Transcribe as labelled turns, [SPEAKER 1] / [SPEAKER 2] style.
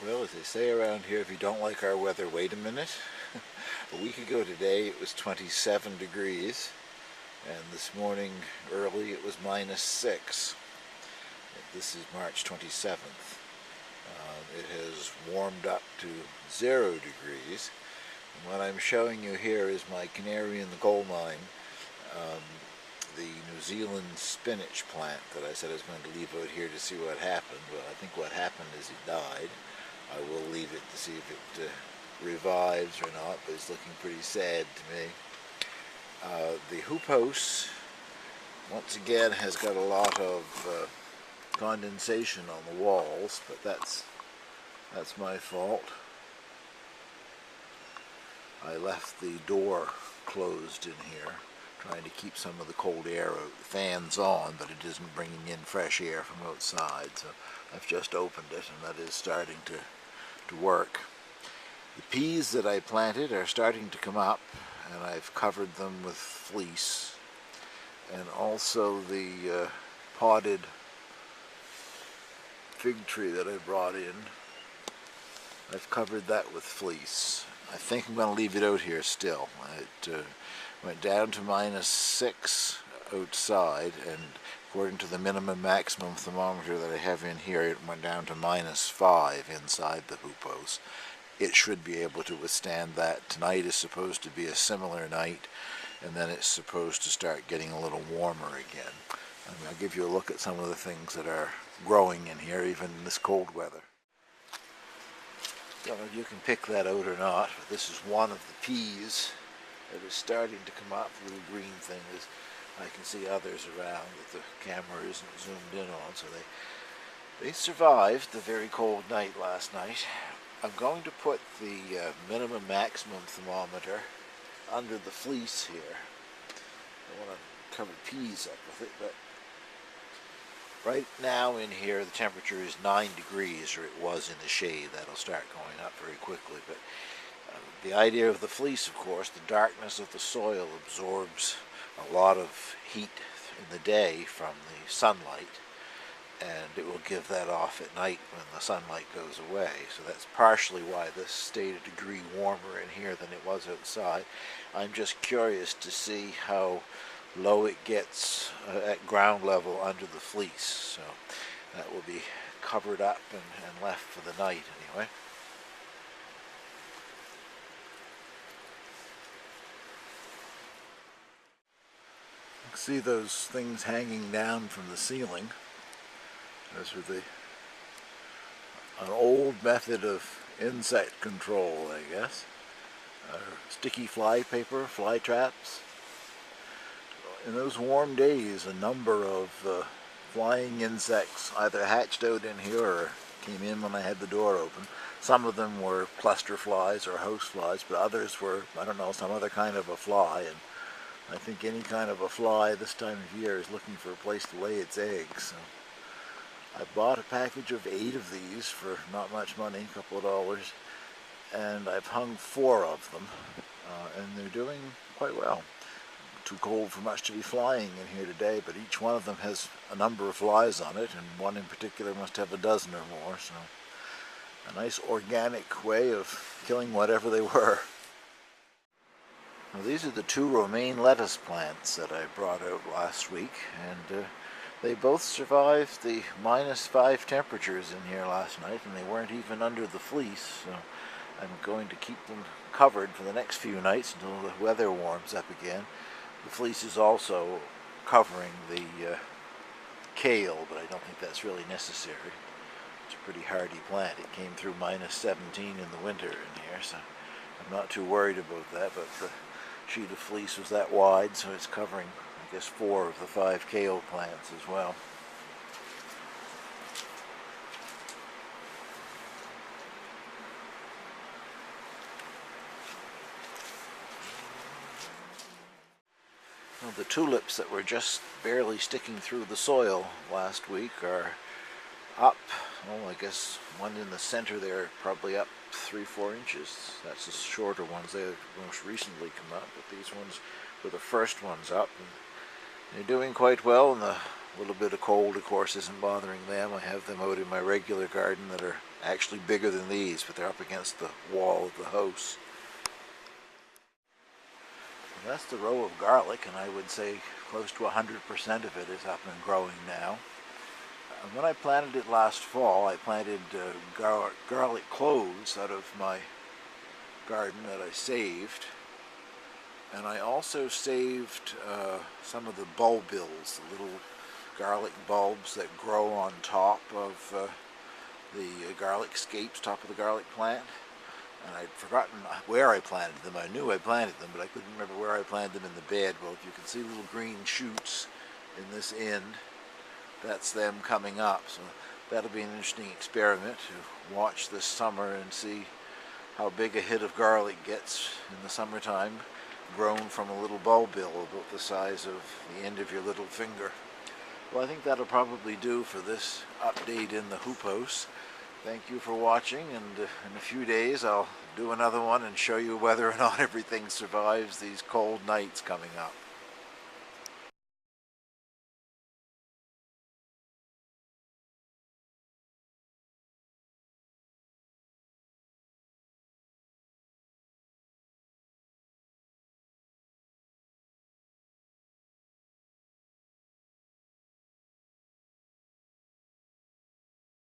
[SPEAKER 1] Well, as they say around here, if you don't like our weather, wait a minute. A week ago today it was 27 degrees, and this morning early it was -6. This is March 27th. It has warmed up to 0 degrees. And what I'm showing you here is my canary in the coal mine, the New Zealand spinach plant that I said I was going to leave out here to see what happened. Well, I think what happened is it died. I will leave it to see if it revives or not, but it's looking pretty sad to me. The hoop house, once again, has got a lot of condensation on the walls, but that's my fault. I left the door closed in here, trying to keep some of the cold air out. The fan's on, but it isn't bringing in fresh air from outside, so I've just opened it, and that is starting to work. The peas that I planted are starting to come up, and I've covered them with fleece. And also the potted fig tree that I brought in, I've covered that with fleece. I think I'm going to leave it out here still. It went down to -6 outside, and according to the minimum maximum thermometer that I have in here, it went down to -5 inside the hoop house. It should be able to withstand that. Tonight is supposed to be a similar night, and then it's supposed to start getting a little warmer again. I'll give you a look at some of the things that are growing in here, even in this cold weather. I don't know if you can pick that out or not, but this is one of the peas that is starting to come up. The little green thing is, I can see others around that the camera isn't zoomed in on, so they survived the very cold night last night. I'm going to put the minimum maximum thermometer under the fleece here. I want to cover peas up with it, but right now in here the temperature is 9 degrees, or it was in the shade. That'll start going up very quickly, but the idea of the fleece, of course, the darkness of the soil absorbs a lot of heat in the day from the sunlight, and it will give that off at night when the sunlight goes away. So that's partially why this stayed a degree warmer in here than it was outside. I'm just curious to see how low it gets at ground level under the fleece. So that will be covered up and left for the night anyway. You can see those things hanging down from the ceiling. Those are an old method of insect control, I guess. Sticky fly paper, fly traps. In those warm days, a number of flying insects either hatched out in here or came in when I had the door open. Some of them were cluster flies or house flies, but others were, I don't know, some other kind of a fly. And I think any kind of a fly this time of year is looking for a place to lay its eggs. So I bought a package of 8 of these for not much money, a couple of dollars, and I've hung 4 of them, and they're doing quite well. Too cold for much to be flying in here today, but each one of them has a number of flies on it, and one in particular must have a dozen or more, so a nice organic way of killing whatever they were. Now, these are the 2 romaine lettuce plants that I brought out last week, and they both survived the -5 temperatures in here last night, and they weren't even under the fleece, so I'm going to keep them covered for the next few nights until the weather warms up again. The fleece is also covering the kale, but I don't think that's really necessary. It's a pretty hardy plant. It came through -17 in the winter in here, so I'm not too worried about that, but the sheet of fleece was that wide, so it's covering, I guess, 4 of the 5 kale plants as well. Well, the tulips that were just barely sticking through the soil last week are up. Oh, I guess one in the center there probably up 3-4 inches. That's the shorter ones. They have most recently come up, but these ones were the first ones up. And they're doing quite well, and the little bit of cold, of course, isn't bothering them. I have them out in my regular garden that are actually bigger than these, but they're up against the wall of the house. And that's the row of garlic, and I would say close to 100% of it is up and growing now. And when I planted it last fall, I planted garlic cloves out of my garden that I saved. And I also saved some of the bulbils, the little garlic bulbs that grow on top of the garlic scapes, top of the garlic plant. And I'd forgotten where I planted them. I knew I planted them, but I couldn't remember where I planted them in the bed. Well, if you can see little green shoots in this end, that's them coming up. So that'll be an interesting experiment to watch this summer and see how big a hit of garlic gets in the summertime, grown from a little bulbil about the size of the end of your little finger. Well, I think that'll probably do for this update in the hoop house. Thank you for watching, and in a few days I'll do another one and show you whether or not everything survives these cold nights coming up.